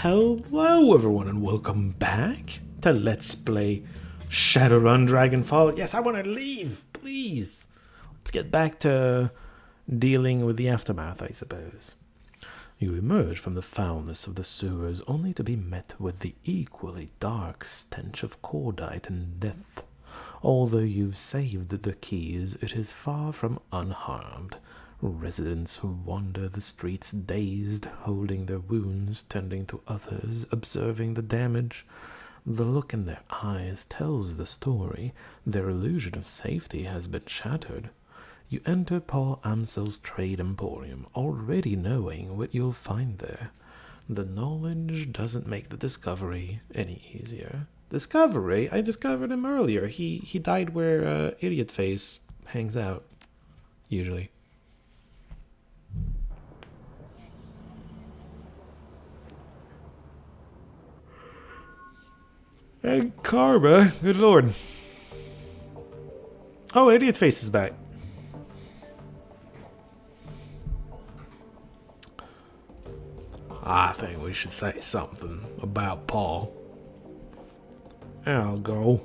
Hello everyone and welcome back to Let's Play Shadowrun Dragonfall. Yes, I want to leave, please. Let's get back to dealing with the aftermath, I suppose. You emerge from the foulness of the sewers only to be met with the equally dark stench of cordite and death. Although you've saved the keys, it is far from unharmed. Residents wander the streets dazed, holding their wounds, tending to others, observing the damage. The look in their eyes tells the story. Their illusion of safety has been shattered. You enter Paul Amsel's trade emporium, already knowing what you'll find there. The knowledge doesn't make the discovery any easier. Discovery? I discovered him earlier. He died where Idiot Face hangs out, usually. And karma, good lord. Oh, Idiot Face is back. I think we should say something about Paul. I'll go.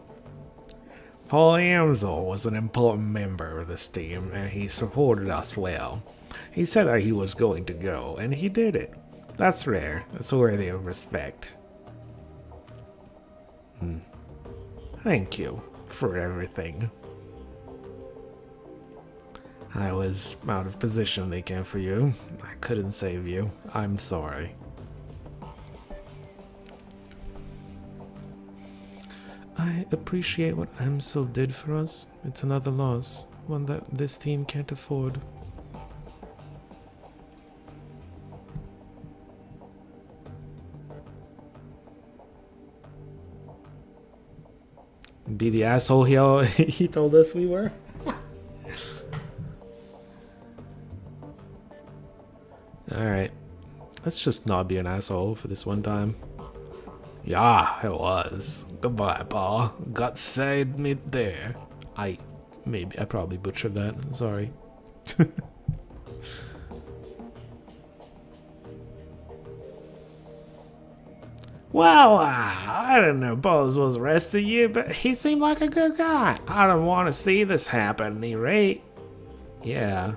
Paul Amsel was an important member of this team, and he supported us well. He said that he was going to go, and he did it. That's rare. That's worthy of respect. Thank you for everything. I was out of position leaking for you. I couldn't save you. I'm sorry. I appreciate what Amsel did for us. It's another loss, one that this team can't afford. Be the asshole he told us we were? Alright. Let's just not be an asshole for this one time. Yeah, it was. Goodbye, Paul. God saved me there. I probably butchered that. Sorry. Well, I didn't know Paul was arresting you, but he seemed like a good guy. I don't want to see this happen at any rate. Yeah.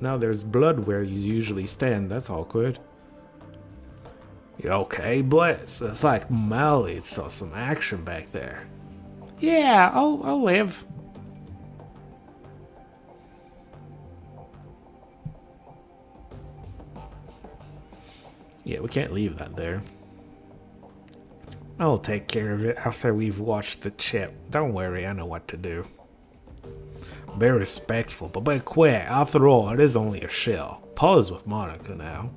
Now there's blood where you usually stand. That's awkward. You okay, Blitz? It's like Melly saw some action back there. Yeah, I'll live. Yeah, we can't leave that there. I'll take care of it after we've watched the chip. Don't worry, I know what to do. Be respectful, but be quick. After all, it is only a shell. Paul is with Monica now.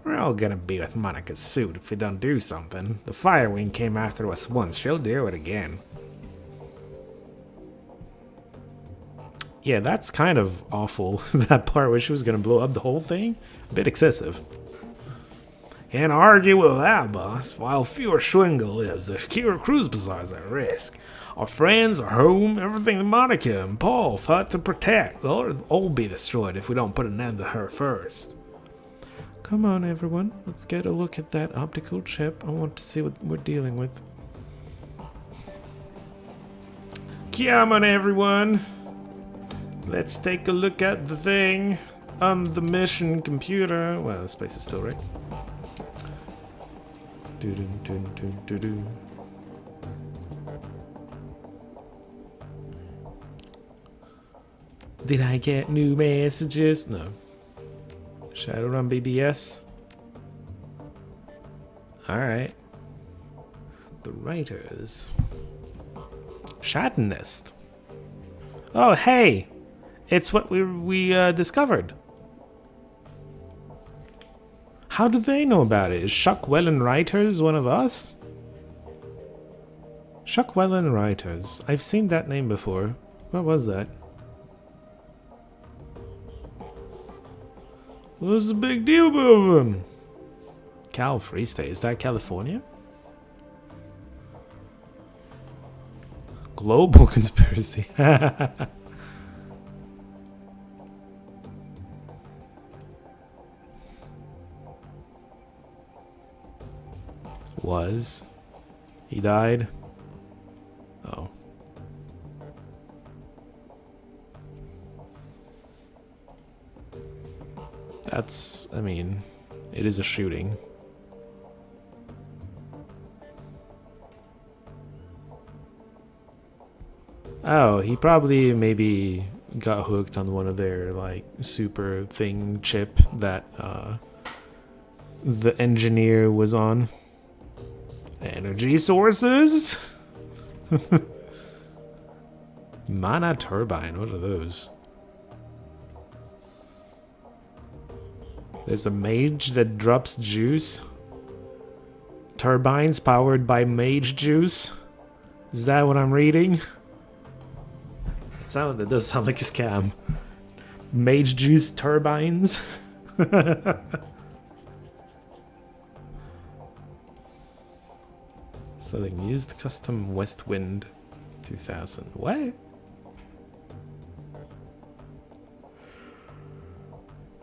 We're all gonna be with Monica's suit if we don't do something. The Firewing came after us once, she'll do it again. Yeah, that's kind of awful, that part where she was gonna blow up the whole thing. A bit excessive. Can't argue with that, boss. While fewer Schwingle lives, the Kira Cruise Bazaar's at risk. Our friends, our home, everything that Monica and Paul fought to protect will all be destroyed if we don't put an end to her first. Come on, everyone. Let's get a look at that optical chip. I want to see what we're dealing with. Come on, everyone. Let's take a look at the thing on the mission computer. Well, this place is still right. Did I get new messages? No. Shadowrun BBS. Alright. The writers. Shadnest. Oh, hey! It's what we discovered. How do they know about it? Is Shuckwellen Writers one of us? Shuckwellen Writers. I've seen that name before. What was that? What's the big deal with them? Cal Free State. Is that California? Global conspiracy. Was. He died. Oh. That's, I mean, it is a shooting. Oh, he probably maybe got hooked on one of their, like, super thing chip that the engineer was on. Energy sources? Mana turbine, what are those? There's a mage that drops juice. Turbines powered by mage juice. Is that what I'm reading? That does sound like a scam. Mage juice turbines. Selling used custom West Wind 2000. What?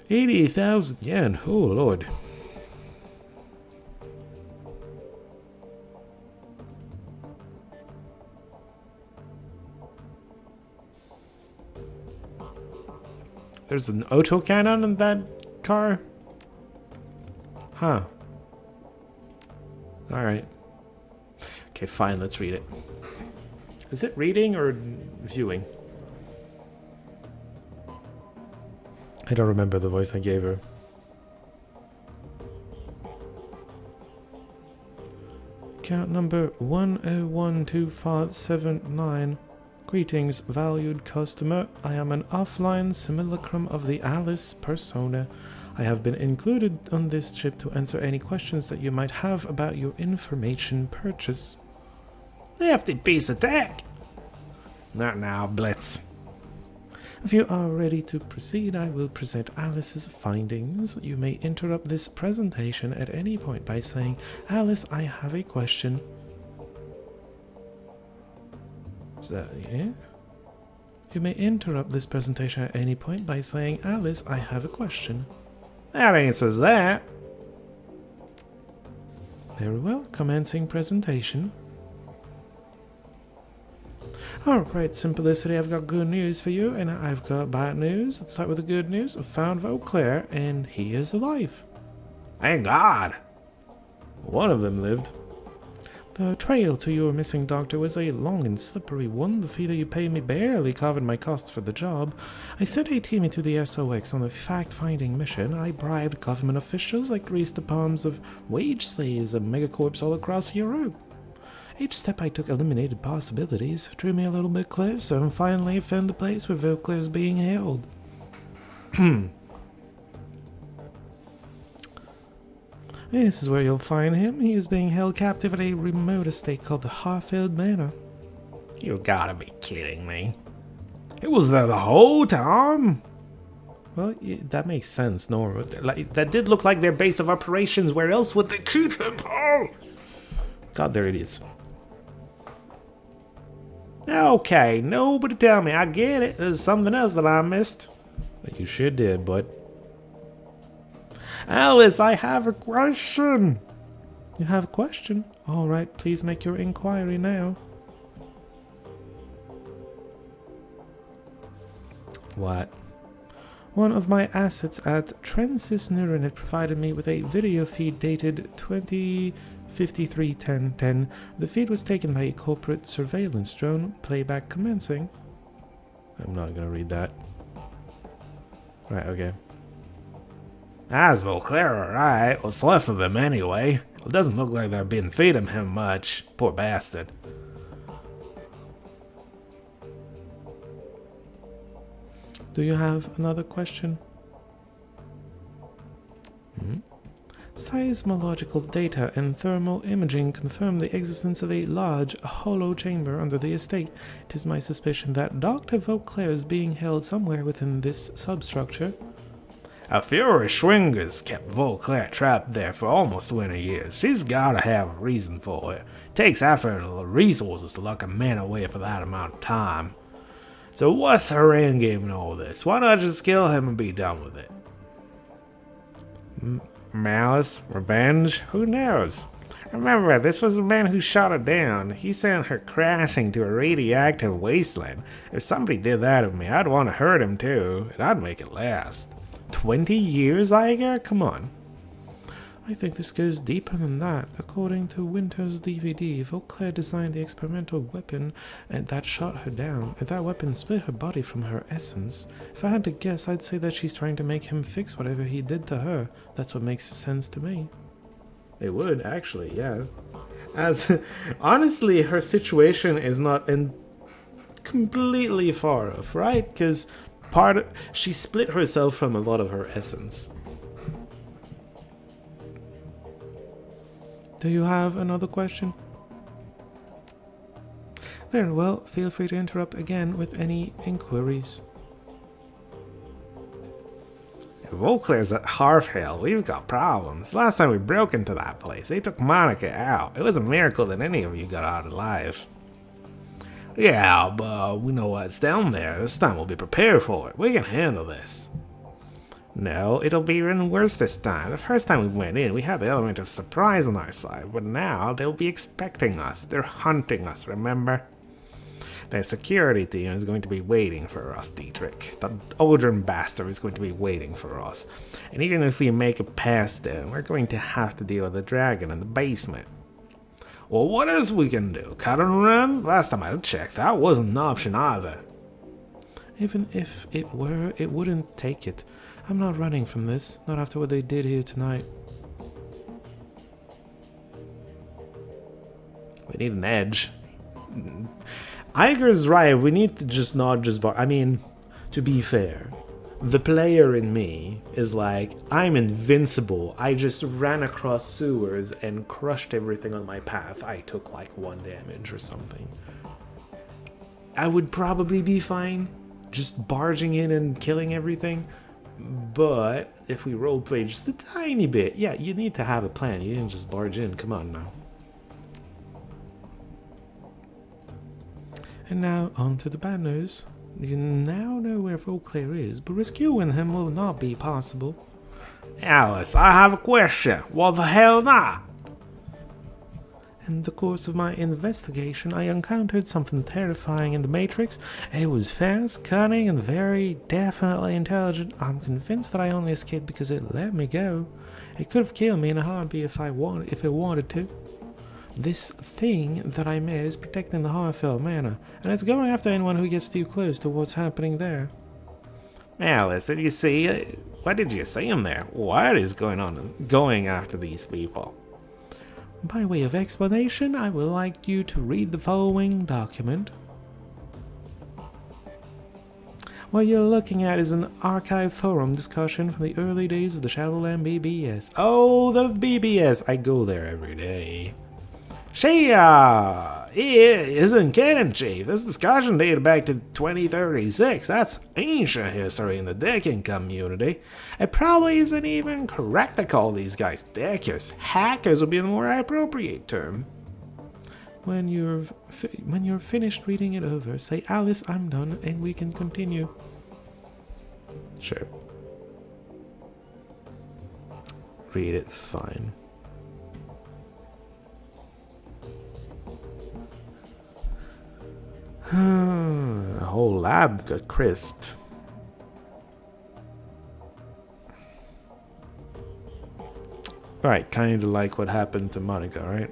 80,000 yen. Oh lord. There's an autocannon in that car? Huh. Alright. Okay, fine, let's read it. Is it reading or viewing? I don't remember the voice I gave her. Account number 1012579. Greetings, valued customer. I am an offline simulacrum of the Alice persona. I have been included on this chip to answer any questions that you might have about your information purchase. Hefty piece of tech! Not now, Blitz. If you are ready to proceed, I will present Alice's findings. You may interrupt this presentation at any point by saying, Alice, I have a question. Is that, yeah? You may interrupt this presentation at any point by saying, Alice, I have a question. That answers that. Very well, commencing presentation. Alright, Simplicity, I've got good news for you, and I've got bad news. Let's start with the good news. I found Vauclair, and he is alive. Thank God! One of them lived. The trail to your missing doctor was a long and slippery one. The fee that you paid me barely covered my costs for the job. I sent a team into the SOX on a fact-finding mission. I bribed government officials. I greased the palms of wage slaves and megacorps all across Europe. Each step I took eliminated possibilities, drew me a little bit closer, and finally found the place where Vauclair is being held. This is where you'll find him. He is being held captive at a remote estate called the Harfield Manor. You gotta be kidding me. It was there the whole time? Well, that makes sense, Nora. Like, that did look like their base of operations. Where else would they keep him? Oh! God, they're idiots. Okay, nobody tell me. I get it. There's something else that I missed. But you sure did, bud. Alice, I have a question. You have a question? All right, please make your inquiry now. What? One of my assets at Trensis Neuronet provided me with a video feed dated 2053-10-10. The feed was taken by a corporate surveillance drone. Playback commencing. I'm not gonna read that. Right, okay. That's Vauclair, alright. What's left of him anyway? It doesn't look like they've been feeding him much. Poor bastard. Do you have another question? Seismological data and thermal imaging confirm the existence of a large, hollow chamber under the estate. It is my suspicion that Dr. Vauclair is being held somewhere within this substructure. A Fury Schwinger's kept Vauclair trapped there for almost 20 years. She's gotta have a reason for it. It takes effort and resources to lock a man away for that amount of time. So what's her end game in all this? Why not just kill him and be done with it? Malice? Revenge? Who knows? Remember, this was the man who shot her down. He sent her crashing to a radioactive wasteland. If somebody did that to me, I'd want to hurt him too, and I'd make it last. 20 years, Iger? Come on. I think this goes deeper than that. According to Winter's DVD, Vauclair designed the experimental weapon and that shot her down, and that weapon split her body from her essence. If I had to guess, I'd say that she's trying to make him fix whatever he did to her. That's what makes sense to me. It would, actually, yeah. As, honestly, her situation is not completely far off, right? Because she split herself from a lot of her essence. Do you have another question? Very well, feel free to interrupt again with any inquiries. Vauclair's at Harfhill. We've got problems. Last time we broke into that place, they took Monica out. It was a miracle that any of you got out alive. Yeah, but we know what's down there. This time we'll be prepared for it. We can handle this. No, it'll be even worse this time. The first time we went in, we had the element of surprise on our side, but now they'll be expecting us. They're hunting us, remember? The security team is going to be waiting for us, Dietrich. The Odrin bastard is going to be waiting for us. And even if we make it past them, we're going to have to deal with the dragon in the basement. Well, what else we can do? Cut and run? Last time I checked, that wasn't an option either. Even if it were, it wouldn't take it. I'm not running from this, not after what they did here tonight. We need an edge. Iger's right, we need to just not just I mean, to be fair, the player in me is like, I'm invincible. I just ran across sewers and crushed everything on my path. I took like 1 damage or something. I would probably be fine just barging in and killing everything. But if we roleplay just a tiny bit, yeah, you need to have a plan. You didn't just barge in. Come on now. And now on to the bad news. You now know where Vauclair is, but rescuing him will not be possible. Alice, I have a question. What the hell not? In the course of my investigation, I encountered something terrifying in the Matrix. It was fast, cunning, and very definitely intelligent. I'm convinced that I only escaped because it let me go. It could have killed me in a heartbeat if it wanted to. This thing that I met is protecting the Harfell Manor, and it's going after anyone who gets too close to what's happening there. Alice, did you see it? What did you see him there? What is going on going after these people? By way of explanation, I would like you to read the following document. What you're looking at is an archived forum discussion from the early days of the Shadowrun BBS. Oh, the BBS! I go there every day. She, isn't kidding, Chief. This discussion dated back to 2036. That's ancient history in the decking community. It probably isn't even correct to call these guys deckers. Hackers would be the more appropriate term. When you're finished reading it over, say, Alice, I'm done, and we can continue. Sure. Read it fine. The whole lab got crisped. Right, kind of like what happened to Monica, right?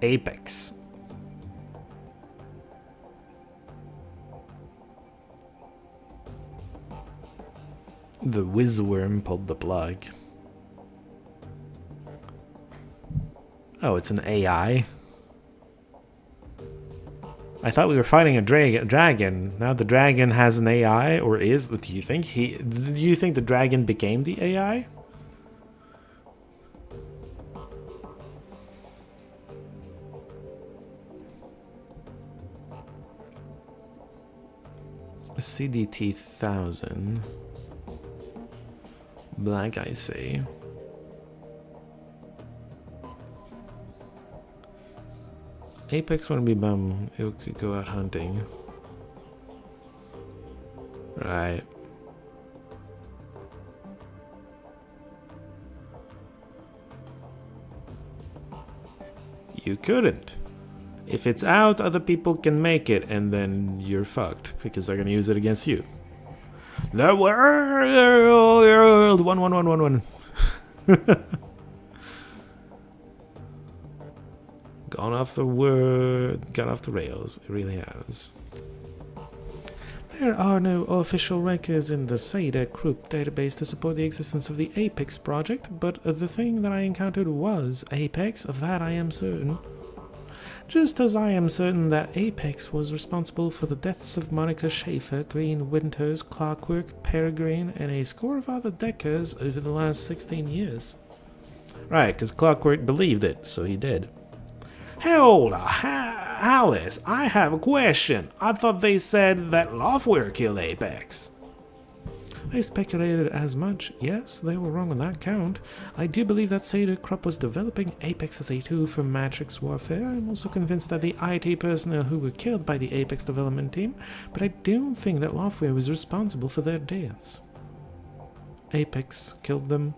Apex. The whizworm pulled the plug. Oh, it's an AI? I thought we were fighting a dragon. Now the dragon has an AI, or is? Do you think the dragon became the AI? CDT 1000. Black I see. Apex wouldn't be bum. It could go out hunting. Right. You couldn't. If it's out, other people can make it, and then you're fucked because they're gonna use it against you. The world, one. Gone off the rails. It really has. There are no official records in the SADA group database to support the existence of the Apex project, but the thing that I encountered was Apex, of that I am certain. Just as I am certain that Apex was responsible for the deaths of Monica Schaefer, Green Winters, Clockwork, Peregrine, and a score of other Deckers over the last 16 years. Right, because Clockwork believed it, so he did. Hold on, Alice, I have a question. I thought they said that Loftware killed Apex. They speculated as much. Yes, they were wrong on that count. I do believe that Sada Krupp was developing Apex as a tool for Matrix warfare. I'm also convinced that the IT personnel who were killed by the Apex development team, but I don't think that Loftware was responsible for their deaths. Apex killed them.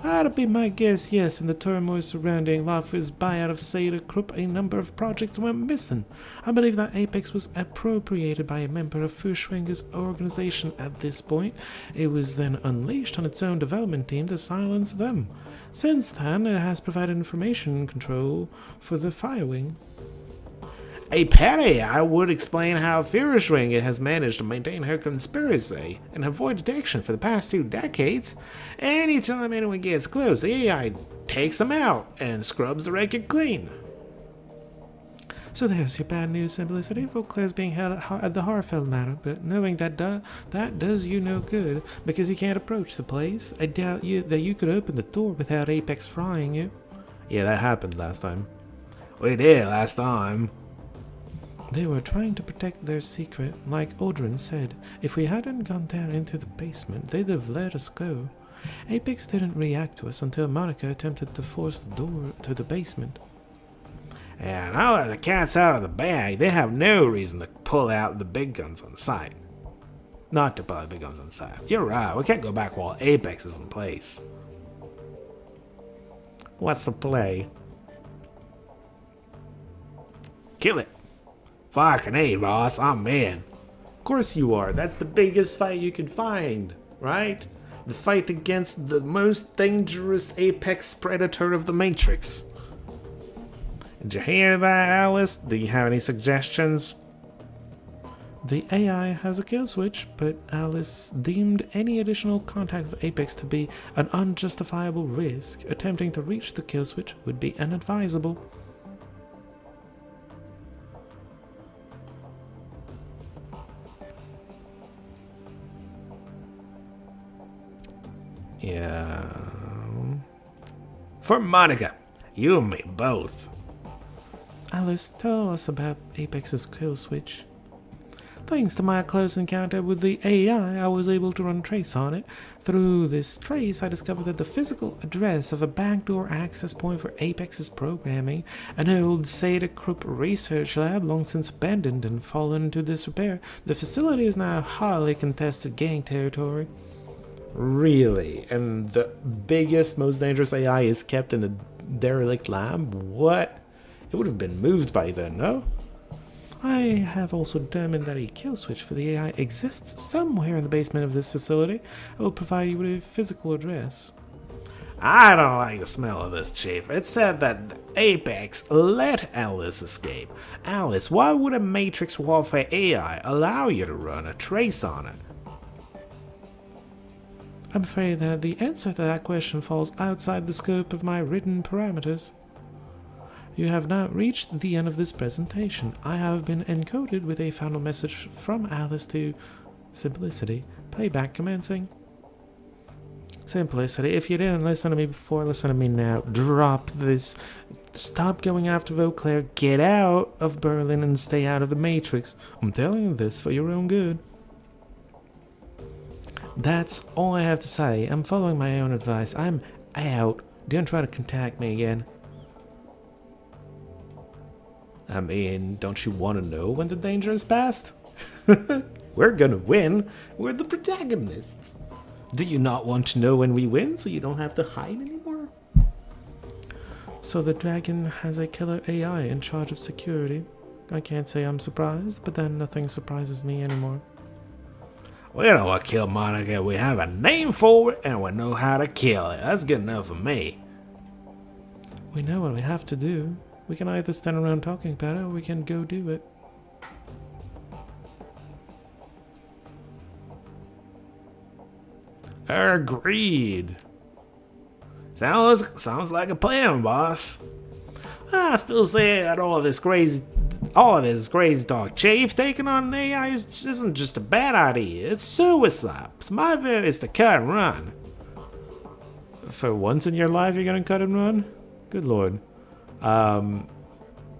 That'd be my guess, yes. In the turmoil surrounding Loftware's buyout of Sada Krupp, a number of projects went missing. I believe that Apex was appropriated by a member of Furschwinger's organization at this point. It was then unleashed on its own development team to silence them. Since then, it has provided information control for the Firewing. A pity I would explain how Furschwinger has managed to maintain her conspiracy and avoid detection for the past 2 decades. Anytime anyone gets close, the AI takes them out and scrubs the record clean. So there's your bad news, Simplicity. Vauclair's being held at the Harfeld Manor, but knowing that that does you no good, because you can't approach the place. I doubt that you could open the door without Apex frying you. Yeah, that happened last time. We did last time. They were trying to protect their secret. Like Audrin said, if we hadn't gone down into the basement, they'd have let us go. Apex didn't react to us until Monica attempted to force the door to the basement. And now that the cat's out of the bag, they have no reason to pull out the big guns on sight. Not to pull out the big guns on sight. You're right, we can't go back while Apex is in place. What's the play? Kill it. Fucking A, boss, I'm in. Of course you are. That's the biggest fight you could find, right? The fight against the most dangerous apex predator of the Matrix. Did you hear that, Alice? Do you have any suggestions? The AI has a kill switch, but Alice deemed any additional contact with Apex to be an unjustifiable risk. Attempting to reach the kill switch would be inadvisable. Yeah. For Monica, you and me both. Alice, tell us about Apex's kill switch. Thanks to my close encounter with the AI, I was able to run a trace on it. Through this trace, I discovered that the physical address of a backdoor access point for Apex's programming, an old Sada Krupp research lab long since abandoned and fallen into disrepair. The facility is now highly contested gang territory. Really? And the biggest, most dangerous AI is kept in the derelict lab? What? It would have been moved by then, no? I have also determined that a kill switch for the AI exists somewhere in the basement of this facility. I will provide you with a physical address. I don't like the smell of this, Chief. It said that the Apex let Alice escape. Alice, why would a Matrix Warfare AI allow you to run a trace on it? I'm afraid that the answer to that question falls outside the scope of my written parameters. You have now reached the end of this presentation. I have been encoded with a final message from Alice to Simplicity. Playback commencing. Simplicity, if you didn't listen to me before, listen to me now. Drop this. Stop going after Vauclair. Get out of Berlin and stay out of the Matrix. I'm telling you this for your own good. That's all I have to say. I'm following my own advice. I'm out. Don't try to contact me again. I mean, don't you want to know when the danger is past? We're gonna win. We're the protagonists. Do you not want to know when we win so you don't have to hide anymore? So the dragon has a killer AI in charge of security. I can't say I'm surprised, but then nothing surprises me anymore. We know what killed Monica. We have a name for it and we know how to kill it. That's good enough for me. We know what we have to do. We can either stand around talking about it or we can go do it. Agreed. Sounds like a plan, boss. I still say that all of this crazy talk, Chief. Taking on an AI isn't just a bad idea. It's suicide. So my view is to cut and run. For once in your life, you're gonna cut and run? Good lord.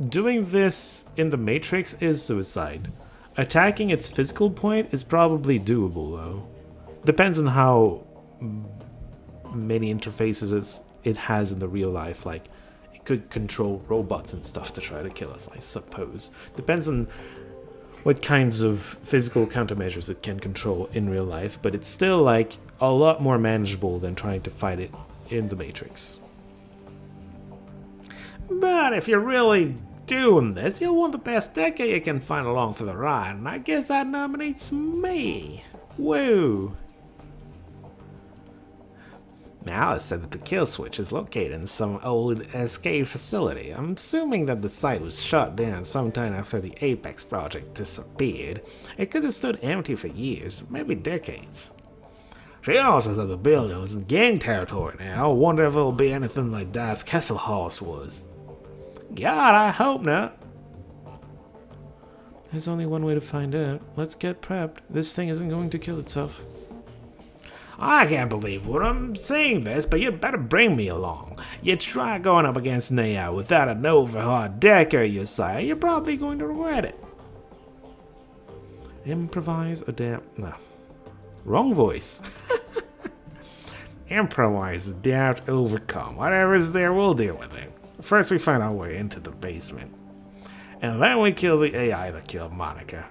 Doing this in the Matrix is suicide. Attacking its physical point is probably doable, though. Depends on how many interfaces it has in the real life. Like, it could control robots and stuff to try to kill us, I suppose. Depends on what kinds of physical countermeasures it can control in real life, but it's still, like, a lot more manageable than trying to fight it in the Matrix. But if you're really doing this, you'll want the best decker you can find along for the ride, and I guess that nominates me. Woo! Now, Alice said that the kill switch is located in some old escape facility. I'm assuming that the site was shut down sometime after the Apex project disappeared. It could have stood empty for years, maybe decades. She also said the building was in gang territory now. I wonder if it'll be anything like Das Kesselhaus was. God, I hope not. There's only one way to find out. Let's get prepped. This thing isn't going to kill itself. I can't believe what I'm saying this, but you better bring me along. You try going up against an AI without an overhard decker, you say, you're probably going to regret it. Improvise, adapt. No. Wrong voice. Improvise, adapt, overcome. Whatever's there, we'll deal with it. First, we find our way into the basement. And then we kill the AI that killed Monica.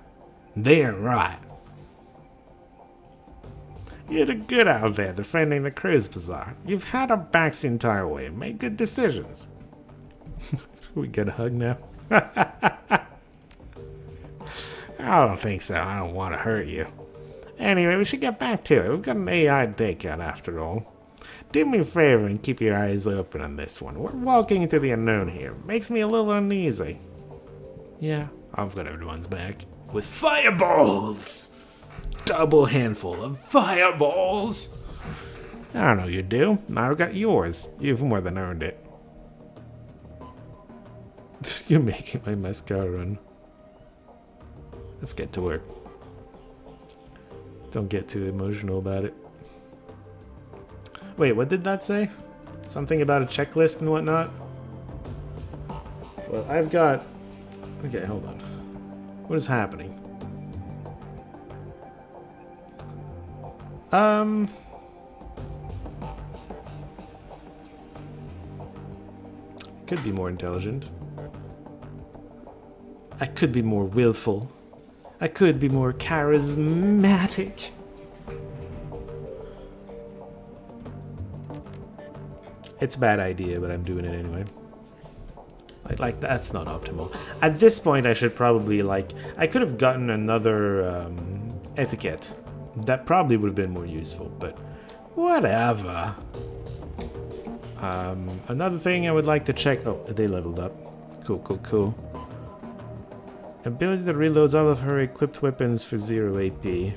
They're right. You did good out there defending the cruise bazaar. You've had our backs the entire way and made good decisions. We get a hug now? I don't think so. I don't want to hurt you. Anyway, we should get back to it. We've got an AI takeout after all. Do me a favor and keep your eyes open on this one. We're walking into the unknown here. Makes me a little uneasy. Yeah. I've got everyone's back. With fireballs! Double handful of fireballs! I don't know you do. I've got yours. You've more than earned it. You're making my mascara run. Let's get to work. Don't get too emotional about it. Wait, what did that say? Something about a checklist and whatnot? Well, I've got... Okay, hold on. What is happening? Could be more intelligent. I could be more willful. I could be more charismatic. It's a bad idea, but I'm doing it anyway. Like that's not optimal. At this point, I should probably, like... I could have gotten another etiquette. That probably would have been more useful, but... Whatever. Another thing I would like to check... Oh, they leveled up. Cool, cool, cool. Ability that reloads all of her equipped weapons for 0 AP.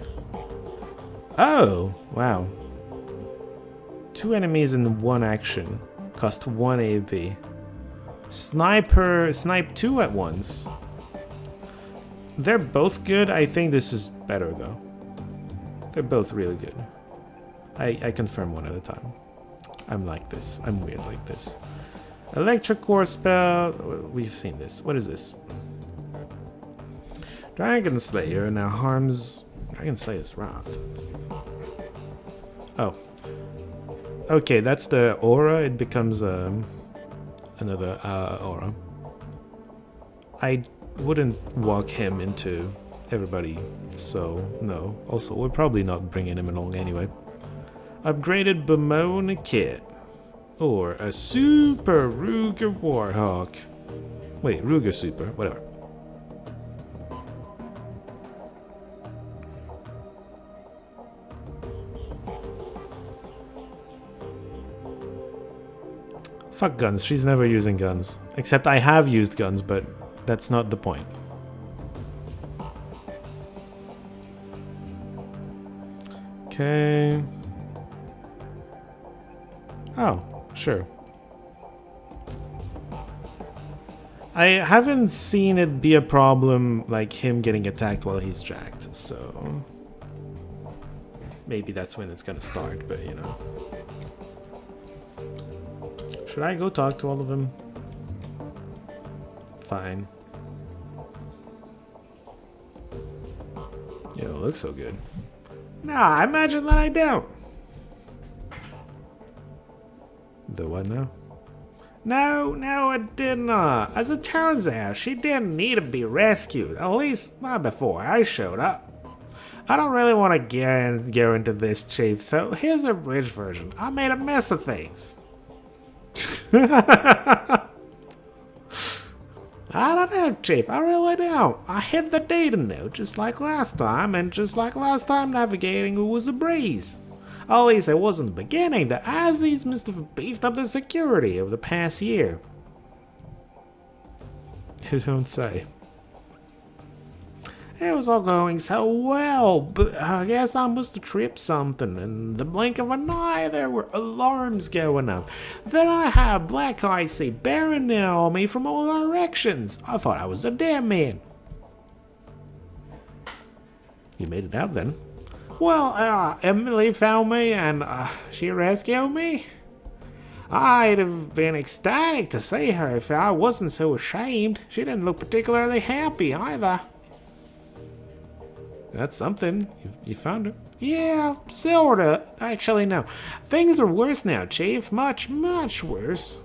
Oh, wow. 2 enemies in 1 action. Cost 1 AP. Snipe 2 at once. They're both good. I think this is better, though. They're both really good. I confirm one at a time. I'm like this. I'm weird like this. Electric core spell. We've seen this. What is this? Dragon Slayer now harms Dragon Slayer's Wrath. Oh. Okay, that's the aura. It becomes another aura. I wouldn't walk him into everybody, so no. Also, we're probably not bringing him along anyway. Upgraded Bemona kit. Or a Super Ruger Warhawk. Wait, Ruger Super, whatever. Fuck guns, she's never using guns. Except I have used guns, but that's not the point. Okay. Oh, sure. I haven't seen it be a problem, like him getting attacked while he's jacked, so... Maybe that's when it's gonna start, but you know. Should I go talk to all of them? Fine. Yo, it looks so good. Nah, imagine that I don't. The what now? No, it did not. As it turns out, she didn't need to be rescued. At least, not before I showed up. I don't really want to go into this, Chief, so here's a bridge version. I made a mess of things. I don't know, Chief. I really don't. I hit the data node just like last time, and just like last time, navigating was a breeze. At least it wasn't the beginning. The Aussies must have beefed up the security over the past year. You don't say. It was all going so well, but I guess I must have tripped something. In the blink of an eye, there were alarms going up. Then I had black icy bearing down on me from all directions. I thought I was a dead man. You made it out then. Well, Emily found me and she rescued me. I'd have been ecstatic to see her if I wasn't so ashamed. She didn't look particularly happy either. That's something. You found her. Yeah, sorta. Actually, no. Things are worse now, Chief. Much, much worse.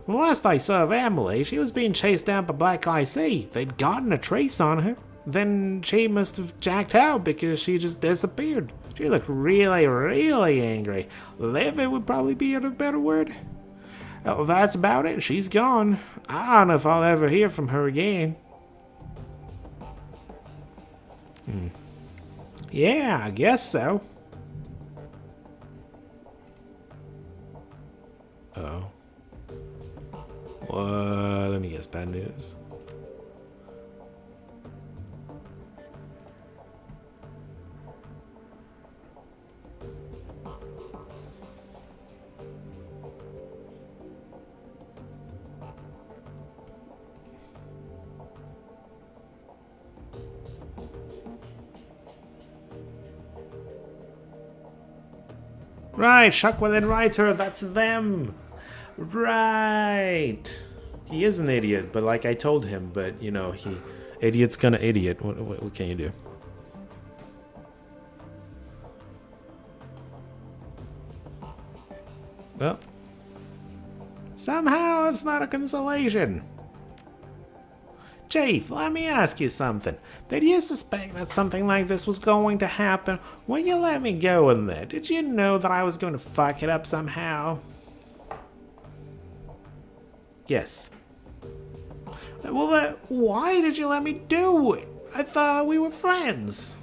The last I saw of Emily, she was being chased down by Black IC. They'd gotten a trace on her. Then she must have jacked out because she just disappeared. She looked really, really angry. Livid would probably be a better word. Well, that's about it. She's gone. I don't know if I'll ever hear from her again. Yeah, I guess so. Oh. What? Let me guess. Bad news. Right, Shockwell and Reiter, that's them. Right. He is an idiot, but like I told him, but you know, idiot's gonna idiot. What can you do? Well, somehow it's not a consolation. Chief, let me ask you something. Did you suspect that something like this was going to happen when you let me go in there? Did you know that I was going to fuck it up somehow? Yes. Well, why did you let me do it? I thought we were friends.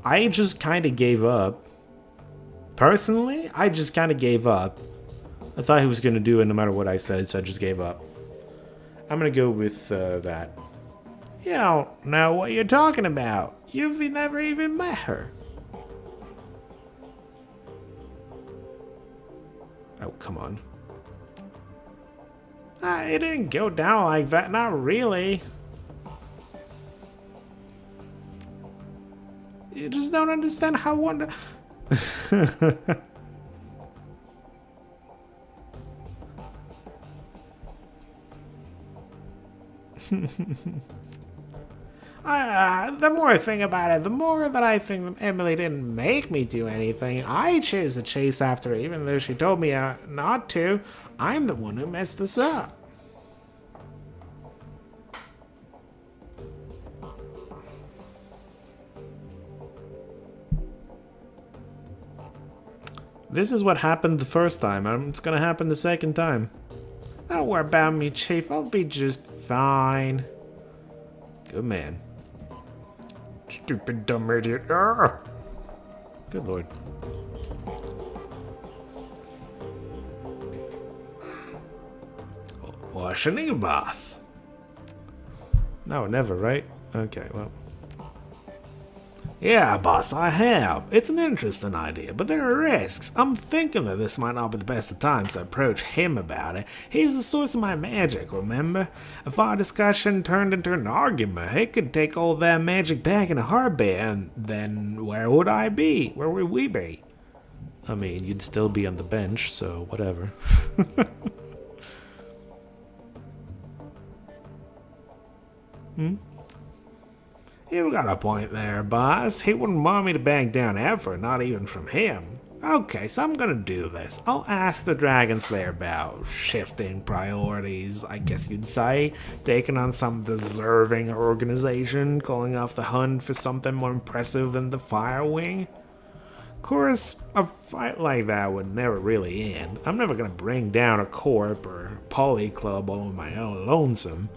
I just kind of gave up. Personally, I just kind of gave up. I thought he was going to do it no matter what I said, so I just gave up. I'm going to go with that. You don't know what you're talking about. You've never even met her. Oh, come on. It didn't go down like that, not really. You just don't understand how wonder. The more I think about it, the more that I think Emily didn't make me do anything. I chose to chase after her, even though she told me not to. I'm the one who messed this up. This is what happened the first time. It's gonna happen the second time. Don't worry about me, Chief. I'll be just fine. Good man. Stupid dumb idiot. Ah! Good lord. What's your name, boss? No, never, right? Okay, well. Yeah, boss, I have. It's an interesting idea, but there are risks. I'm thinking that this might not be the best of times to approach him about it. He's the source of my magic, remember? If our discussion turned into an argument, he could take all that magic back in a heartbeat, and then where would I be? Where would we be? I mean, you'd still be on the bench, so whatever. You got a point there, boss. He wouldn't want me to back down ever, not even from him. Okay, so I'm gonna do this. I'll ask the Dragon Slayer about shifting priorities, I guess you'd say. Taking on some deserving organization, calling off the hunt for something more impressive than the Fire Wing. Of course, a fight like that would never really end. I'm never gonna bring down a corp or poly club all on my own lonesome.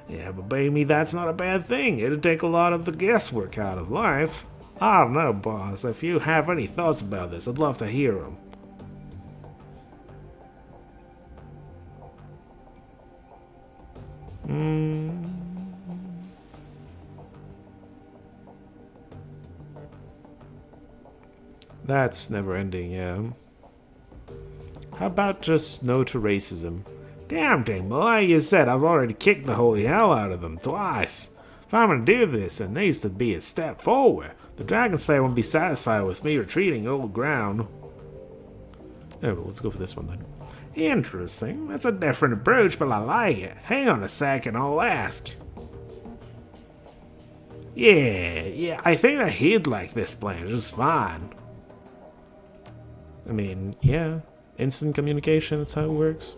Yeah, but baby, that's not a bad thing. It'd take a lot of the guesswork out of life. I don't know, boss. If you have any thoughts about this, I'd love to hear them. That's never ending, yeah. How about just no to racism? Damn thing, boy, you said I've already kicked the holy hell out of them twice. If I'm gonna do this, it needs to be a step forward. The Dragon Slayer won't be satisfied with me retreating old ground. Oh, well, let's go for this one then. Interesting. That's a different approach, but I like it. Hang on a second, I'll ask. Yeah, I think that he'd like this plan just fine. I mean, yeah. Instant communication, that's how it works.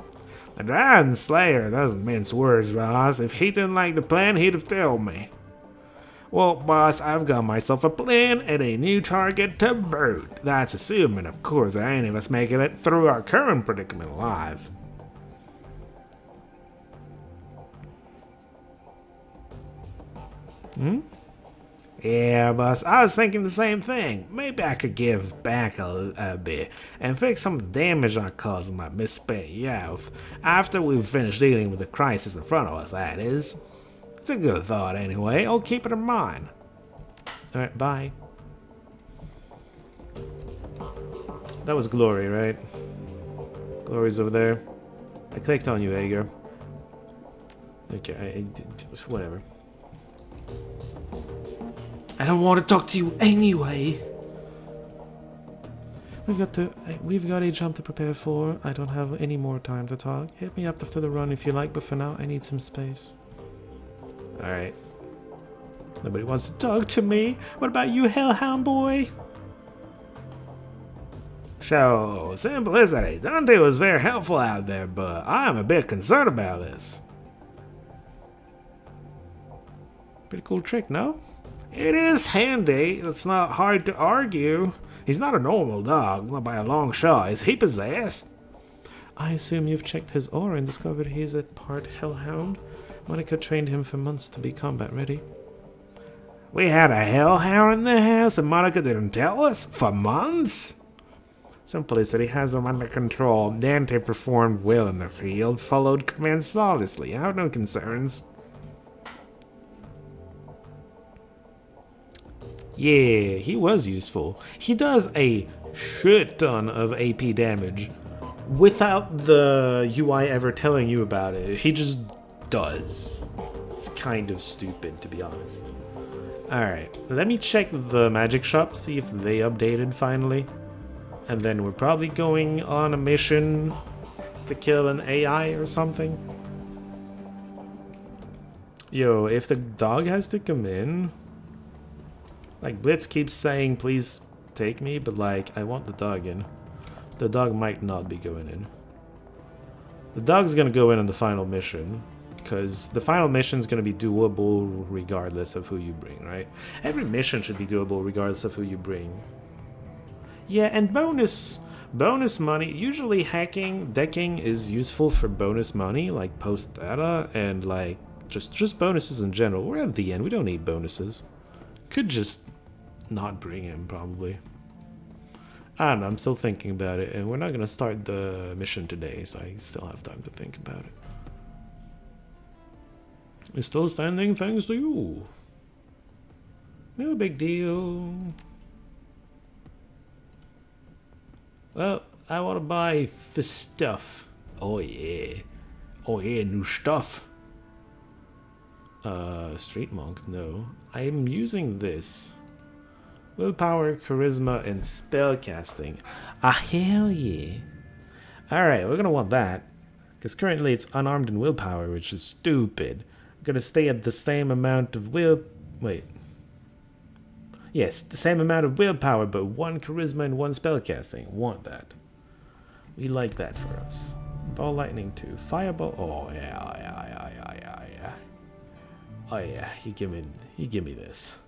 The Dragon Slayer doesn't mince words, boss. If he didn't like the plan, he'd have told me. Well, boss, I've got myself a plan and a new target to boot. That's assuming, of course, that any of us making it through our current predicament alive. Yeah, boss, I was thinking the same thing. Maybe I could give back a bit and fix some of the damage I caused in my misspent youth. After we've finished dealing with the crisis in front of us, that is. It's a good thought anyway. I'll keep it in mind. Alright, bye. That was Glory, right? Glory's over there. I clicked on you, Ager. Okay, whatever. I don't want to talk to you anyway. We've got a jump to prepare for. I don't have any more time to talk. Hit me up after the run if you like, but for now I need some space. Alright. Nobody wants to talk to me. What about you, Hellhound boy? So, simplicity. Dante was very helpful out there, but I'm a bit concerned about this. Pretty cool trick, no? It is handy. It's not hard to argue. He's not a normal dog, not by a long shot. Is he possessed? I assume you've checked his aura and discovered he's a part hellhound. Monica trained him for months to be combat ready. We had a hellhound in the house and Monica didn't tell us? For months? Simplicity has him under control. Dante performed well in the field, followed commands flawlessly. I have no concerns. Yeah, he was useful. He does a shit ton of AP damage without the UI ever telling you about it. He just does. It's kind of stupid, to be honest. Alright, let me check the magic shop, see if they updated finally. And then we're probably going on a mission to kill an AI or something. Yo, if the dog has to come in... Like, Blitz keeps saying, please take me, but like, I want the dog in. The dog might not be going in. The dog's gonna go in on the final mission, because the final mission's gonna be doable regardless of who you bring, right? Every mission should be doable regardless of who you bring. Yeah, and bonus money. Usually decking is useful for bonus money, like post data, and like just bonuses in general. We're at the end, we don't need bonuses. Could just not bring him, probably. I don't know, I'm still thinking about it, and we're not gonna start the mission today, so I still have time to think about it. It's still standing thanks to you. No big deal. Well, I want to buy the stuff. Oh yeah. Oh yeah, new stuff. Street Monk, no. I'm using this. Willpower, charisma, and spellcasting. Ah, hell yeah. Alright, we're gonna want that. Because currently it's unarmed and willpower, which is stupid. I'm gonna stay at the same amount of Wait. Yes, the same amount of willpower, but 1 charisma and 1 spellcasting. Want that. We like that for us. Ball lightning 2. Fireball. Oh yeah. Oh yeah, you give me this.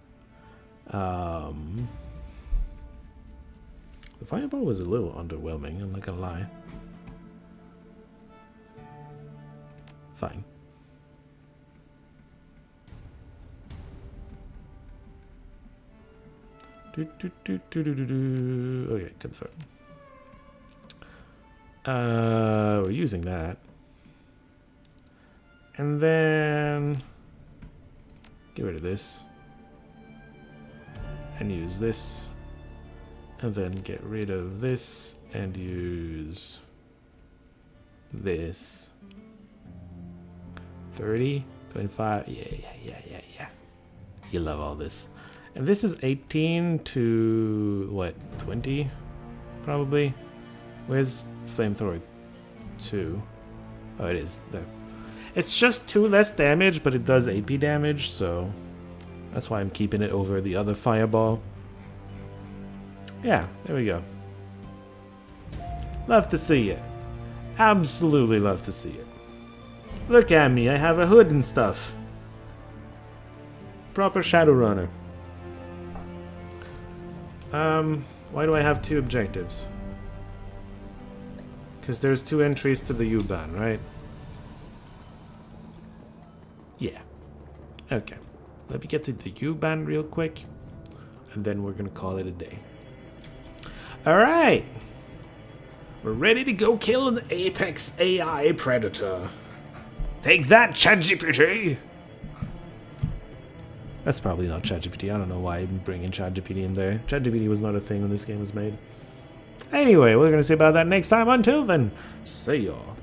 The fireball was a little underwhelming, I'm not gonna lie. Fine. Okay, confirm. We're using that. And then get rid of this. And use this. And then get rid of this and use this. 30, 25, yeah. You love all this. And this is 18 to, what, 20? Probably. Where's Flamethrower 2? Oh, it is there. It's just 2 less damage, but it does AP damage, so that's why I'm keeping it over the other Fireball. Yeah, there we go. Love to see it. Absolutely love to see it. Look at me, I have a hood and stuff. Proper Shadowrunner. Why do I have 2 objectives? Because there's 2 entries to the U-Bahn, right? Yeah. Okay. Let me get to the U-Bahn real quick, and then we're gonna call it a day. Alright! We're ready to go kill an apex AI predator. Take that, ChatGPT! That's probably not ChatGPT. I don't know why I'm bringing ChatGPT in there. ChatGPT was not a thing when this game was made. Anyway, we're going to see about that next time. Until then, see y'all.